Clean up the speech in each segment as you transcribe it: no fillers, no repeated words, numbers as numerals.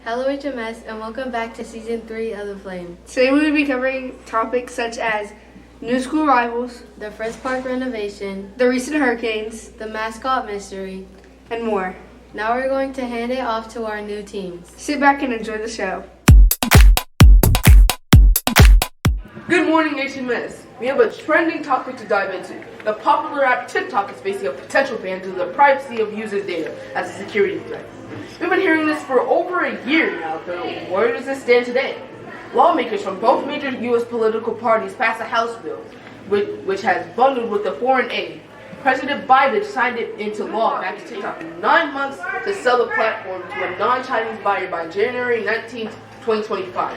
Hello HMS and welcome back to Season 3 of The Flame. Today we will be covering topics such as new school rivals, The Fritz Park renovation, the recent hurricanes, the Mascot mystery, and more. Now we're going to hand it off to our new teams. Sit back and enjoy the show. Good morning, HMS. We have a trending topic to dive into. The popular app TikTok is facing a potential ban due to the privacy of users' data as a security threat. We've been hearing this for over a year now, but where does this stand today? Lawmakers from both major U.S. political parties passed a House bill, which has bundled with the foreign aid. President Biden signed it into law back to TikTok 9 months to sell the platform to a non-Chinese buyer by January 19, 2025.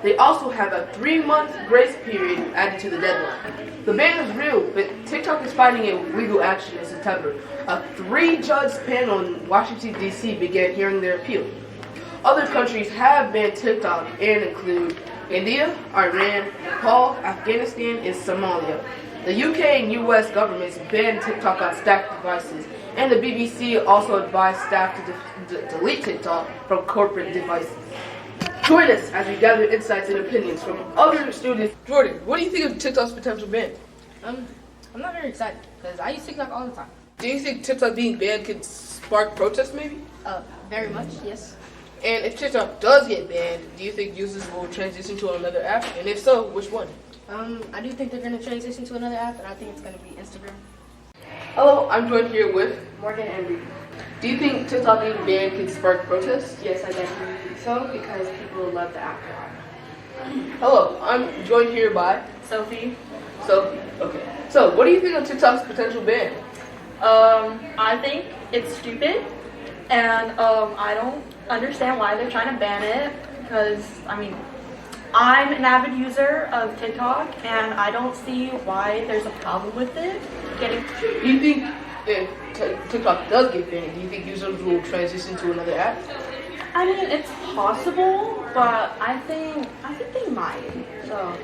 They also have a 3-month grace period added to the deadline. The ban is real, but TikTok is fighting a legal action in September. A 3-judge panel in Washington, D.C. began hearing their appeal. Other countries have banned TikTok and include India, Iran, Nepal, Afghanistan, and Somalia. The UK and US governments banned TikTok on staff devices, and the BBC also advised staff to delete TikTok from corporate devices. Join us as we gather insights and opinions from other students. Jordan, what do you think of TikTok's potential ban? I'm not very excited because I use TikTok all the time. Do you think TikTok being banned could spark protests maybe? Very much, yes. And if TikTok does get banned, do you think users will transition to another app? And if so, which one? I do think they're going to transition to another app, and I think it's going to be Instagram. Hello, I'm joined here with Morgan and Reed. Do you think TikTok being banned could spark protests? Yes, I definitely think so because people love the app a lot. Hello, I'm joined here by Sophie? Sophie. Okay. So, what do you think of TikTok's potential ban? I think it's stupid, and I don't understand why they're trying to ban it, because, I'm an avid user of TikTok, and I don't see why there's a problem with it getting... Do you think if TikTok does get banned, do you think users will transition to another app? It's possible, but I think they might, so...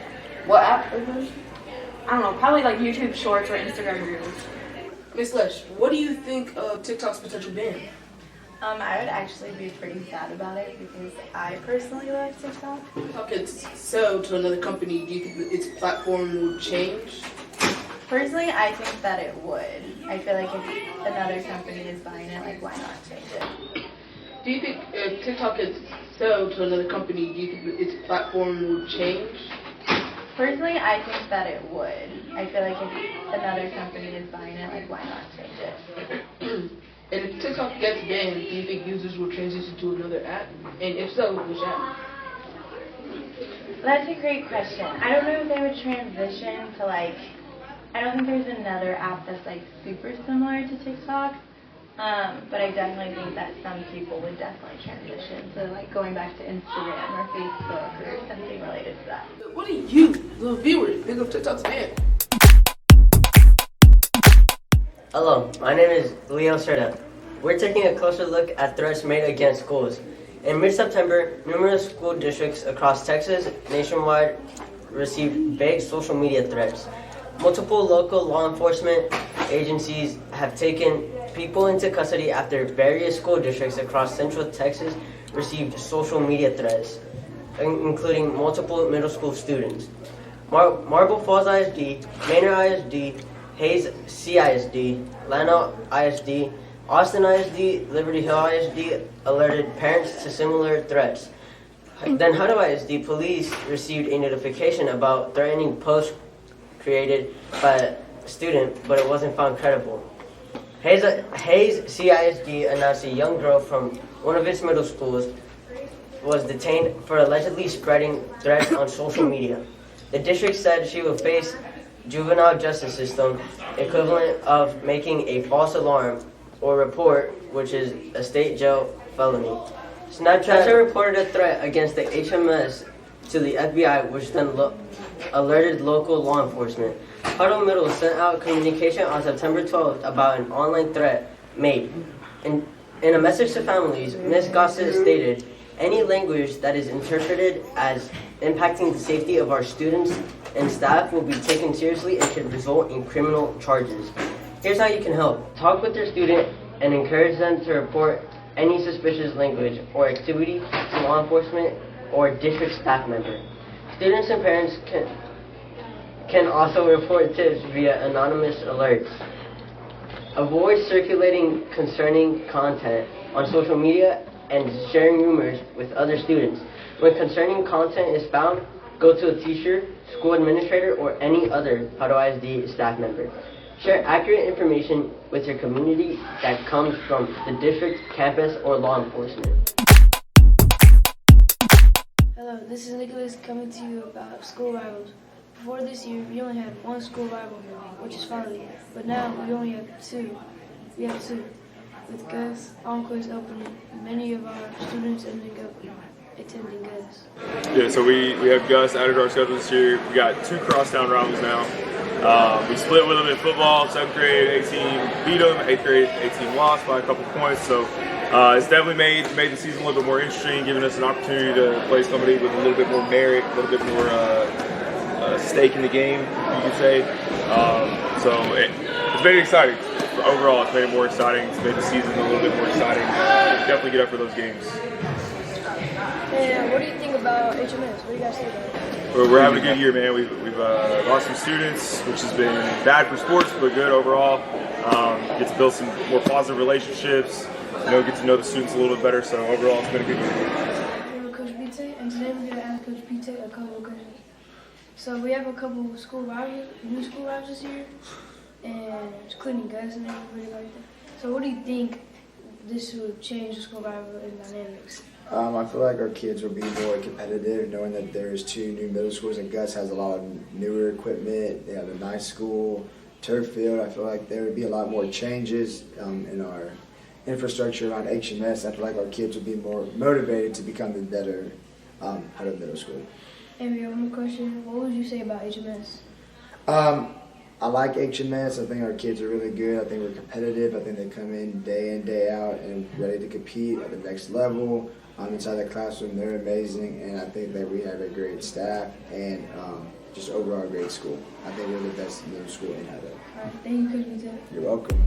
What app are those? I don't know, probably like YouTube Shorts or Instagram Reels. Miss Lesh, what do you think of TikTok's potential ban? I would actually be pretty sad about it because I personally like TikTok. TikTok gets sold to another company. Do you think its platform will change? Personally, I think that it would. I feel like if another company is buying it, like, why not change it? Do you think if TikTok gets sold to another company, do you think its platform will change? Personally, I think that it would. I feel like if another company is buying it, like, why not change it? And if TikTok gets banned, do you think users will transition to another app? And if so, which app? That's a great question. I don't know if they would transition to, like, I don't think there's another app that's, like, super similar to TikTok. But I definitely think that some people would definitely transition to, like, going back to Instagram or Facebook or something related to that. What do you, the viewers, think of TikTok's ban? Hello, my name is Leo Serta. We're taking a closer look at threats made against schools. In mid-September, numerous school districts across Texas nationwide received vague social media threats. Multiple local law enforcement agencies have taken people into custody after various school districts across central Texas received social media threats, including multiple middle school students. Marble Falls ISD, Manor ISD, Hayes CISD, Lano ISD, Austin ISD, Liberty Hill ISD alerted parents to similar threats. Then Hutto ISD police received a notification about threatening posts created by a student, but it wasn't found credible. Hayes CISD announced a young girl from one of its middle schools was detained for allegedly spreading threats on social media. The district said she will face juvenile justice system equivalent of making a false alarm or report, which is a state jail felony. Snapchat reported a threat against the HMS to the FBI, which then alerted local law enforcement. Huddle Middle sent out communication on September 12th about an online threat made. In a message to families, Ms. Gossett stated, "Any language that is interpreted as impacting the safety of our students and staff will be taken seriously and could result in criminal charges. Here's how you can help. Talk with your student and encourage them to report any suspicious language or activity to law enforcement or district staff member. Students and parents can also report tips via anonymous alerts. Avoid circulating concerning content on social media and sharing rumors with other students. When concerning content is found, go to a teacher, school administrator, or any other Huddle ISD staff member. Share accurate information with your community that comes from the district, campus, or law enforcement. Hello, this is Nicholas coming to you about school rivals. Before this year, we only had one school rival, which is Farley, but now we only have two. We have two. With Gus Enquist opening, many of our students ended up attending Gus. Yeah, so we have Gus added to our schedule this year. We got two crosstown rivals now. We split with them in football. 7th grade, 18 beat them. 8th grade, 18 lost by a couple points. So it's definitely made the season a little bit more interesting, giving us an opportunity to play somebody with a little bit more merit, a little bit more stake in the game, you could say. So it's made it exciting. Overall, it's made it more exciting. It's made the season a little bit more exciting. Definitely get up for those games. And what do you think about HMS? What do you guys think about it? We're having a good year, man. We've lost some students, which has been bad for sports, but good overall. Get to build some more positive relationships, get to know the students a little bit better. So overall, it's been a good year. I'm Coach Pete, and today we're going to ask Coach Pete a couple of questions. So we have a couple of school rivals, new school rivals this year, and including Gus and everybody like that. So what do you think this would change the school rival and dynamics? I feel like our kids will be more competitive, knowing that there's two new middle schools, and Gus has a lot of newer equipment. They have a nice school, turf field. I feel like there would be a lot more changes in our infrastructure around HMS. I feel like our kids would be more motivated to become the better out of middle school. And we have one more question. What would you say about HMS? I like HMS. I think our kids are really good. I think we're competitive. I think they come in, day out, and ready to compete at the next level. Inside the classroom, they're amazing, and I think that we have a great staff and just overall a great school. I think we're the best middle school in Idaho. All right, thank you, Coach Pete. You're welcome.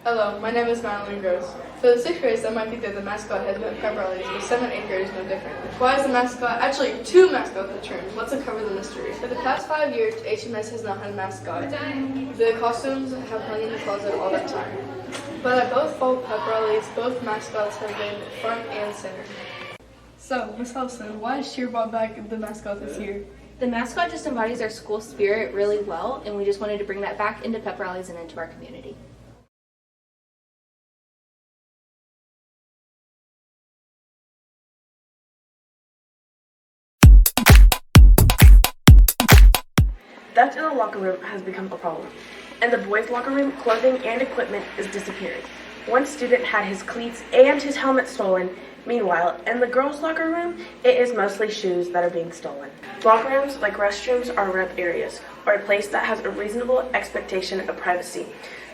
Hello, my name is Madeline Gross. For the 6th grade, some might think that the mascot has been pep rallies, but 7th and 8th grade is no different. Why is the mascot, actually 2 mascots returned? Let's uncover the mystery. For the past 5 years, HMS has not had a mascot. The costumes have hung in the closet all that time. But at both fall pep rallies, both mascots have been front and center. So, Ms. Helson, why is Cheer brought back the mascot this year? The mascot just embodies our school spirit really well, and we just wanted to bring that back into pep rallies and into our community. Theft in the locker room has become a problem. In the boys' locker room, clothing and equipment is disappearing. One student had his cleats and his helmet stolen. Meanwhile, in the girls' locker room, it is mostly shoes that are being stolen. Locker rooms, like restrooms, are rep areas, or a place that has a reasonable expectation of privacy,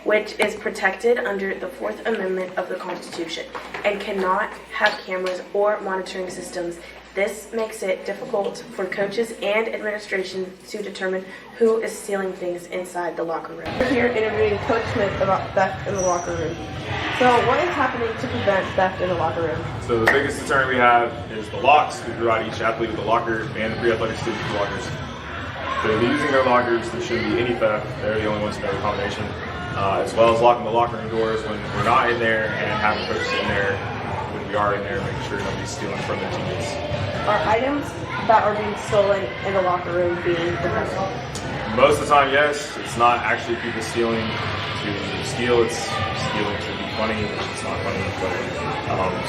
which is protected under the 4th Amendment of the Constitution, and cannot have cameras or monitoring systems. This makes it difficult for coaches and administration to determine who is stealing things inside the locker room. We're here interviewing Coach Smith about theft in the locker room. So what is happening to prevent theft in the locker room? So the biggest deterrent we have is the locks. We provide each athlete with a locker and the pre-athletic students with lockers. So they're using their lockers, there shouldn't be any theft. They're the only ones who have a combination. As well as locking the locker room doors when we're not in there and having coaches in there when we are in there, making sure nobody's stealing from their teammates. Are items that are being stolen in the locker room being prevented? Most of the time, yes. It's not actually people stealing to steal. It's stealing to be funny, which is not funny. But,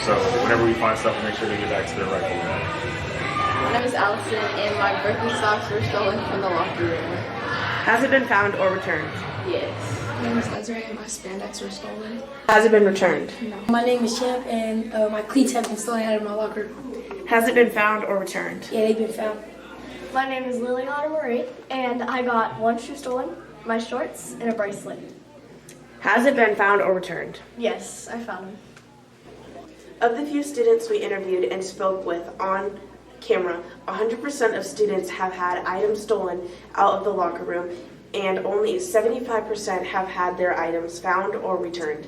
so whenever we find stuff, we make sure they get back to their rightful owner. My name is Allison, and my birthday socks were stolen from the locker room. Has it been found or returned? Yes. My name is Desiree, and my spandex were stolen. Has it been returned? No. My name is Champ, and my cleats have been stolen out of my locker. Has it been found or returned? Yeah, they've been found. My name is Liliana Marie, and I got one shoe stolen, my shorts, and a bracelet. Has it been found or returned? Yes, I found them. Of the few students we interviewed and spoke with on camera, 100% of students have had items stolen out of the locker room, and only 75% have had their items found or returned.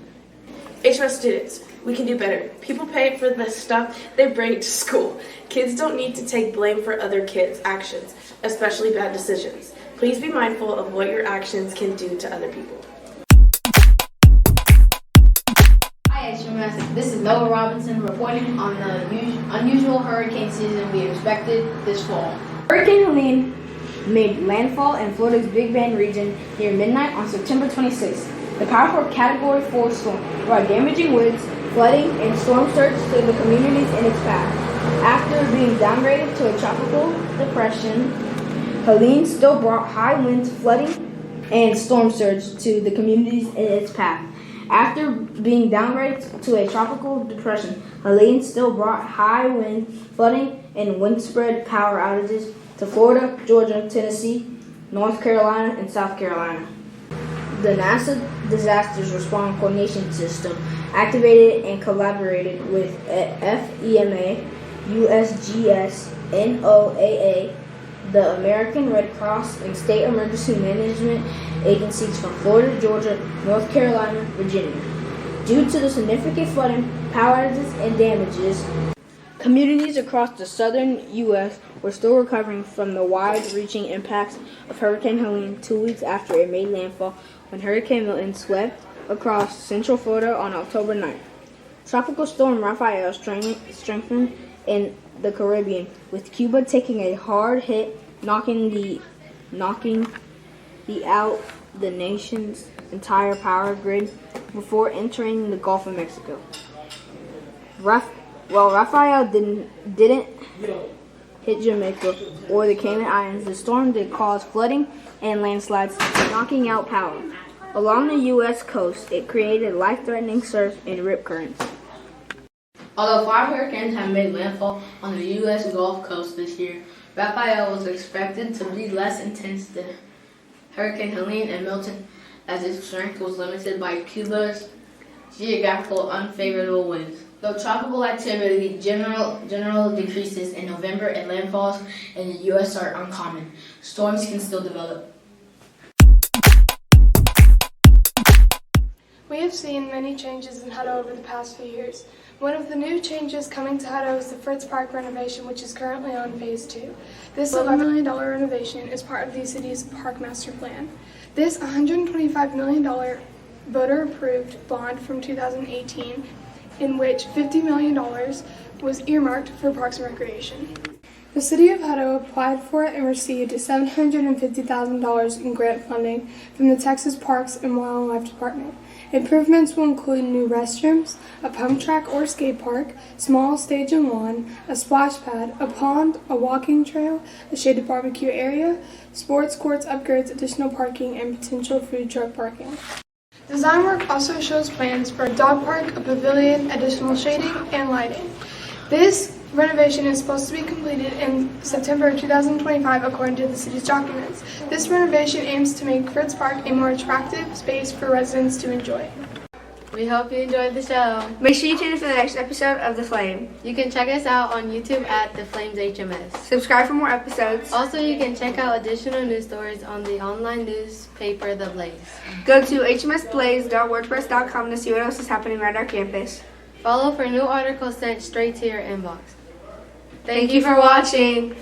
HMS students, we can do better. People pay for the stuff they bring to school. Kids don't need to take blame for other kids' actions, especially bad decisions. Please be mindful of what your actions can do to other people. Hi HMS, this is Noah Robinson reporting on the unusual hurricane season we expected this fall. Hurricane Helene made landfall in Florida's Big Bend region near midnight on September 26th. The powerful Category 4 storm brought damaging winds, flooding, and storm surge to the communities in its path. After being downgraded to a tropical depression, Helene still brought high winds, flooding, and storm surge to the communities in its path. After being downgraded to a tropical depression, Helene still brought high wind, flooding, and widespread power outages to Florida, Georgia, Tennessee, North Carolina, and South Carolina. The NASA Disasters Response Coordination System activated and collaborated with FEMA, USGS, NOAA, the American Red Cross, and state emergency management agencies from Florida, Georgia, North Carolina, Virginia. Due to the significant flooding, power outages, and damages, communities across the southern U.S. were still recovering from the wide-reaching impacts of Hurricane Helene 2 weeks after it made landfall when Hurricane Milton swept across central Florida on October 9th. Tropical Storm Rafael strengthened in the Caribbean, with Cuba taking a hard hit, knocking out the nation's entire power grid before entering the Gulf of Mexico. Rafael didn't hit Jamaica or the Cayman Islands, the storm did cause flooding and landslides, knocking out power. Along the U.S. coast, it created life-threatening surf and rip currents. Although 5 hurricanes have made landfall on the U.S. Gulf Coast this year, Rafael was expected to be less intense than Hurricane Helene and Milton, as its strength was limited by Cuba's geographical unfavorable winds. Though tropical activity general decreases in November and landfalls in the U.S. are uncommon, storms can still develop. We have seen many changes in Hutto over the past few years. One of the new changes coming to Hutto is the Fritz Park renovation, which is currently on phase 2. This $11 million renovation is part of the city's park master plan. This $125 million voter-approved bond from 2018, in which $50 million was earmarked for parks and recreation. The City of Hutto applied for it and received $750,000 in grant funding from the Texas Parks and Wildlife Department. Improvements will include new restrooms, a pump track or skate park, small stage and lawn, a splash pad, a pond, a walking trail, a shaded barbecue area, sports courts upgrades, additional parking, and potential food truck parking. Design work also shows plans for a dog park, a pavilion, additional shading, and lighting. This renovation is supposed to be completed in September 2025 according to the city's documents. This renovation aims to make Fritz Park a more attractive space for residents to enjoy. We hope you enjoyed the show. Make sure you tune in for the next episode of The Flame. You can check us out on YouTube at The Flames HMS. Subscribe for more episodes. Also, you can check out additional news stories on the online newspaper The Blaze. Go to hmsblaze.wordpress.com to see what else is happening around our campus. Follow for new articles sent straight to your inbox. Thank you for watching.